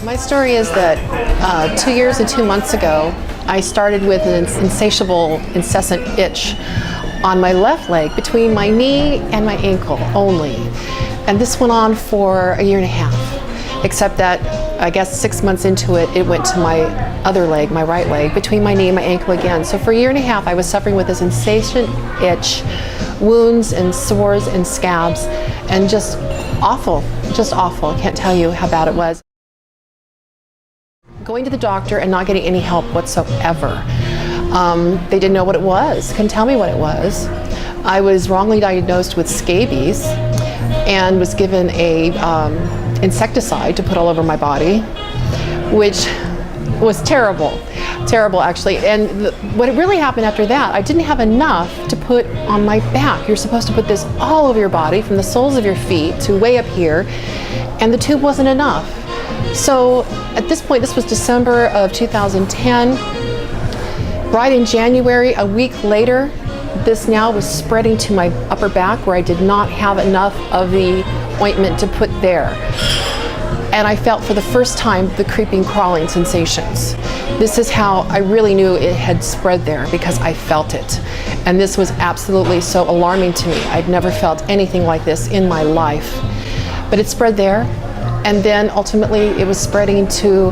My story is that 2 years and 2 months ago, I started with an insatiable, incessant itch on my left leg between my knee and my ankle only. And this went on for a year and a half, except that I guess 6 months into it, it went to my other leg, my right leg, between my knee and my ankle again. So for a year and a half, I was suffering with this insatiable itch, wounds and sores and scabs, and just awful, just awful. I can't tell you how bad it was. Going to the doctor and not getting any help whatsoever. They didn't know what it was, couldn't tell me what it was. I was wrongly diagnosed with scabies and was given a insecticide to put all over my body, which was terrible, terrible actually. And what really happened after that, I didn't have enough to put on my back. You're supposed to put this all over your body, from the soles of your feet to way up here, and the tube wasn't enough. So at this point, this was December of 2010. Right in January, a week later, this now was spreading to my upper back where I did not have enough of the ointment to put there. And I felt for the first time the creeping, crawling sensations. This is how I really knew it had spread there, because I felt it. And this was absolutely so alarming to me. I'd never felt anything like this in my life. But it spread there. And then ultimately it was spreading to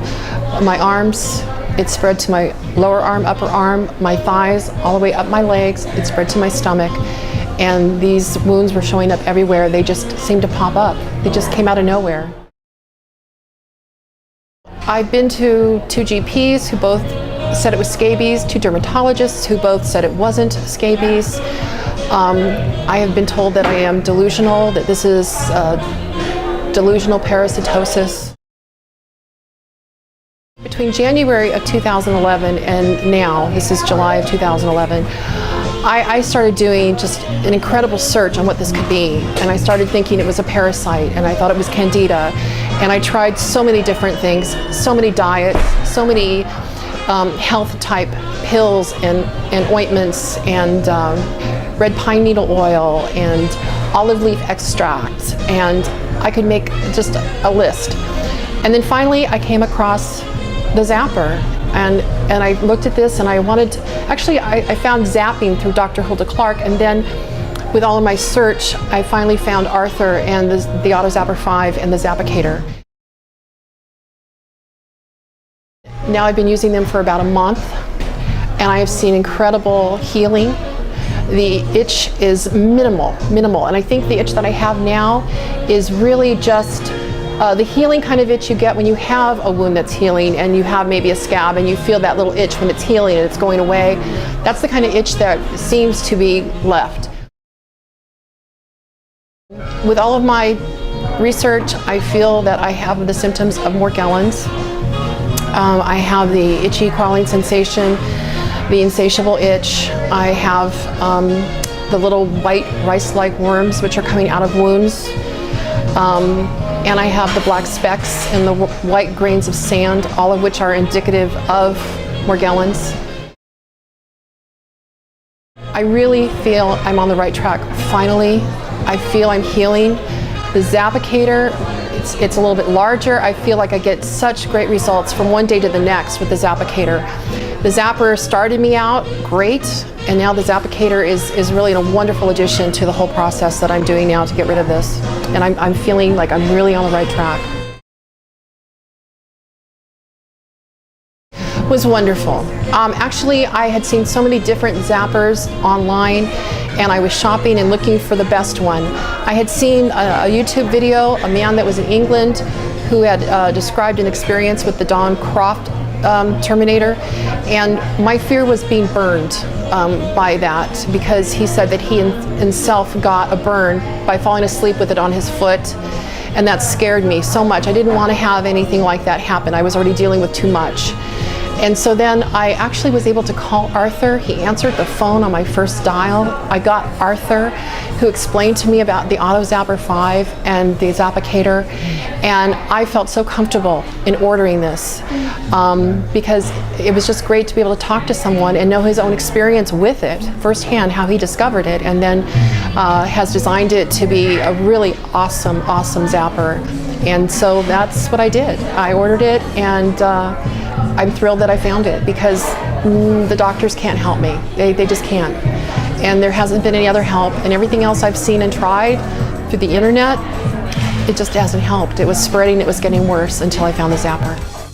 my arms. It spread to my lower arm, upper arm, my thighs, all the way up my legs. It spread to my stomach. And these wounds were showing up everywhere. They just seemed to pop up. They just came out of nowhere. I've been to 2 GPs who both said it was scabies, 2 dermatologists who both said it wasn't scabies. I have been told that I am delusional, that this is delusional parasitosis. Between January of 2011 and now, this is July of 2011, I started doing just an incredible search on what this could be. And I started thinking it was a parasite, and I thought it was candida. And I tried so many different things, so many diets, so many health type pills and ointments, and red pine needle oil and olive leaf extract, and I could make just a list. And then finally I came across the Zapper, and I looked at this, and I wanted, actually I found zapping through Dr. Hulda Clark, and then with all of my search I finally found Arthur and the auto-zapper 5 and the Zappicator. Now I've been using them for about a month, and I have seen incredible healing. The itch is minimal, and I think the itch that I have now is really just the healing kind of itch you get when you have a wound that's healing and you have maybe a scab and you feel that little itch when it's healing and it's going away. That's the kind of itch that seems to be left. With all of my research, I feel that I have the symptoms of Morgellons. I have the itchy, crawling sensation, the insatiable itch. I have the little white rice-like worms which are coming out of wounds. And I have the black specks and the white grains of sand, all of which are indicative of Morgellons. I really feel I'm on the right track, finally. I feel I'm healing. The Zappicator, it's a little bit larger. I feel like I get such great results from one day to the next with the Zappicator. The Zapper started me out great, and now the Zappicator is really a wonderful addition to the whole process that I'm doing now to get rid of this. And I'm feeling like I'm really on the right track. It was wonderful. Actually, I had seen so many different Zappers online, and I was shopping and looking for the best one. I had seen a YouTube video, a man that was in England who had described an experience with the Don Croft Terminator, and my fear was being burned by that, because he said that he himself got a burn by falling asleep with it on his foot, and that scared me so much. I didn't want to have anything like that happen. I was already dealing with too much. And so then I actually was able to call Arthur. He answered the phone on my first dial. I got Arthur, who explained to me about the auto-zapper 5 and the Zappicator, and I felt so comfortable in ordering this because it was just great to be able to talk to someone and know his own experience with it firsthand, how he discovered it, and then has designed it to be a really awesome zapper. And so that's what I did. I ordered it, and I'm thrilled that I found it, because the doctors can't help me. They just can't. And there hasn't been any other help, and everything else I've seen and tried through the internet, it just hasn't helped. It was spreading, it was getting worse until I found the Zapper.